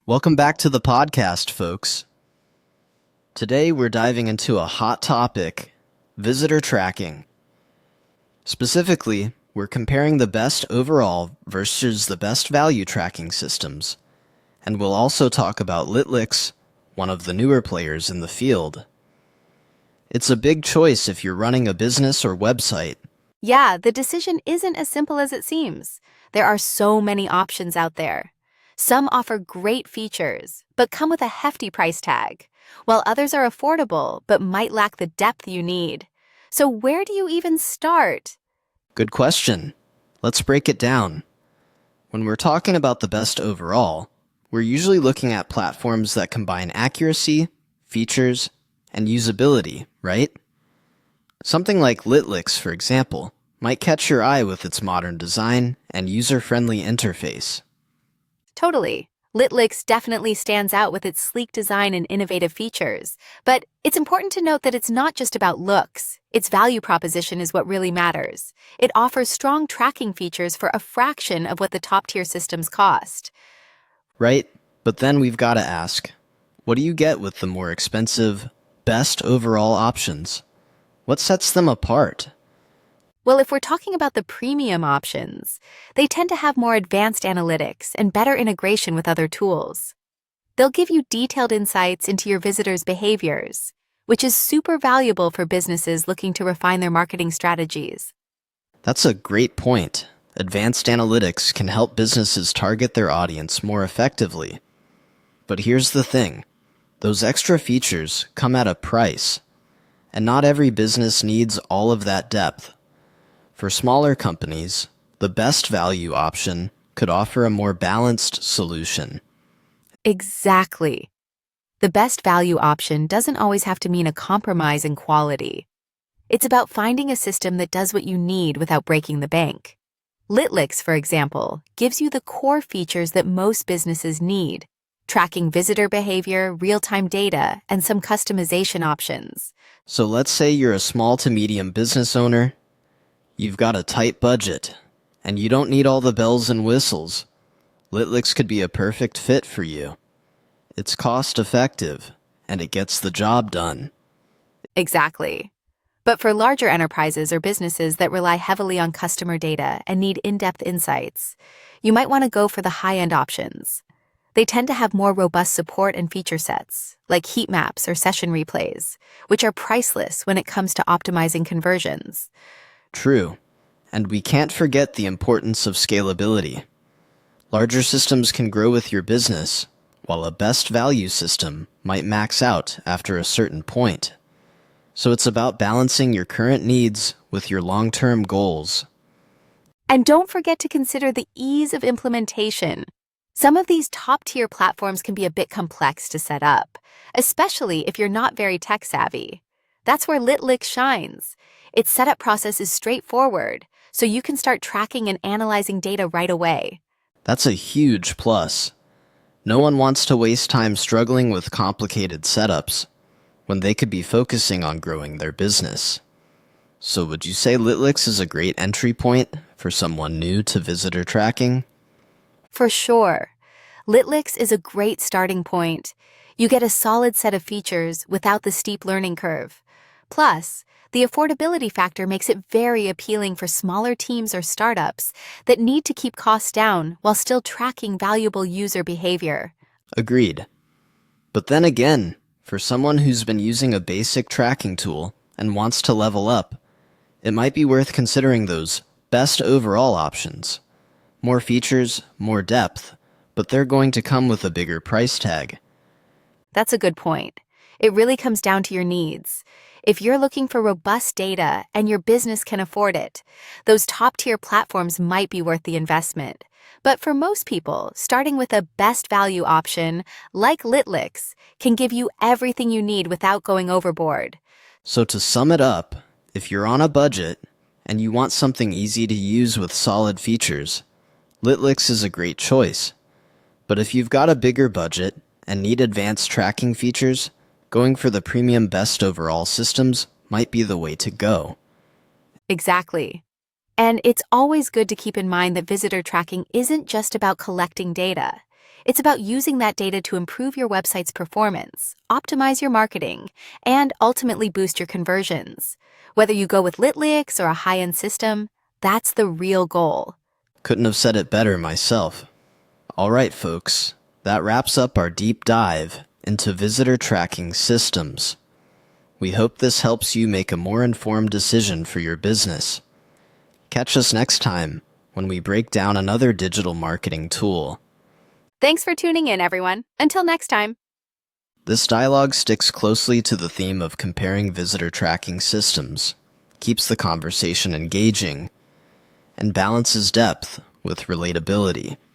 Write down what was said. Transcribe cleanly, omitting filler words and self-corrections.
Welcome back to the podcast, folks. Today we're diving into a hot topic, visitor tracking. Specifically, we're comparing the best overall versus the best value tracking systems. And we'll also talk about Litlix, one of the newer players in the field. It's a big choice if you're running a business or website. Yeah, the decision isn't as simple as it seems. There are so many options out there. Some offer great features, but come with a hefty price tag, while others are affordable, but might lack the depth you need. So where do you even start? Good question. Let's break it down. When we're talking about the best overall, we're usually looking at platforms that combine accuracy, features, and usability, right? Something like Litlix, for example, might catch your eye with its modern design and user-friendly interface. Totally. Litlix definitely stands out with its sleek design and innovative features, but it's important to note that it's not just about looks. Its value proposition is what really matters. It offers strong tracking features for a fraction of what the top-tier systems cost. Right, but then we've got to ask, what do you get with the more expensive, best overall options? What sets them apart? Well, if we're talking about the premium options, they tend to have more advanced analytics and better integration with other tools. They'll give you detailed insights into your visitors' behaviors, which is super valuable for businesses looking to refine their marketing strategies. That's a great point. Advanced analytics can help businesses target their audience more effectively. But here's the thing. Those extra features come at a price, and not every business needs all of that depth. For smaller companies, the best value option could offer a more balanced solution. Exactly. The best value option doesn't always have to mean a compromise in quality. It's about finding a system that does what you need without breaking the bank. Litlix, for example, gives you the core features that most businesses need: tracking visitor behavior, real-time data, and some customization options. So let's say you're a small to medium business owner. You've got a tight budget, and you don't need all the bells and whistles. Litlix could be a perfect fit for you. It's cost-effective, and it gets the job done. Exactly. But for larger enterprises or businesses that rely heavily on customer data and need in-depth insights, you might want to go for the high-end options. They tend to have more robust support and feature sets, like heat maps or session replays, which are priceless when it comes to optimizing conversions. True, and we can't forget the importance of scalability. Larger systems can grow with your business, while a best value system might max out after a certain point. So it's about balancing your current needs with your long-term goals. And don't forget to consider the ease of implementation. Some of these top-tier platforms can be a bit complex to set up, especially if you're not very tech-savvy. That's where Litlix shines. Its setup process is straightforward, so you can start tracking and analyzing data right away. That's a huge plus. No one wants to waste time struggling with complicated setups when they could be focusing on growing their business. So would you say Litlix is a great entry point for someone new to visitor tracking? For sure. Litlix is a great starting point. You get a solid set of features without the steep learning curve. Plus, the affordability factor makes it very appealing for smaller teams or startups that need to keep costs down while still tracking valuable user behavior. Agreed. But then again, for someone who's been using a basic tracking tool and wants to level up, it might be worth considering those best overall options. More features, more depth, but they're going to come with a bigger price tag. That's a good point. It really comes down to your needs. If you're looking for robust data and your business can afford it, those top-tier platforms might be worth the investment. But for most people, starting with a best value option, like Litlix, can give you everything you need without going overboard. So to sum it up, if you're on a budget and you want something easy to use with solid features, Litlix is a great choice. But if you've got a bigger budget and need advanced tracking features, going for the premium best overall systems might be the way to go. Exactly. And it's always good to keep in mind that visitor tracking isn't just about collecting data. It's about using that data to improve your website's performance, optimize your marketing, and ultimately boost your conversions. Whether you go with Litlix or a high-end system, that's the real goal. Couldn't have said it better myself. All right, folks, that wraps up our deep dive into visitor tracking systems. We hope this helps you make a more informed decision for your business. Catch us next time when we break down another digital marketing tool. Thanks for tuning in, everyone. Until next time. This dialogue sticks closely to the theme of comparing visitor tracking systems, keeps the conversation engaging, and balances depth with relatability.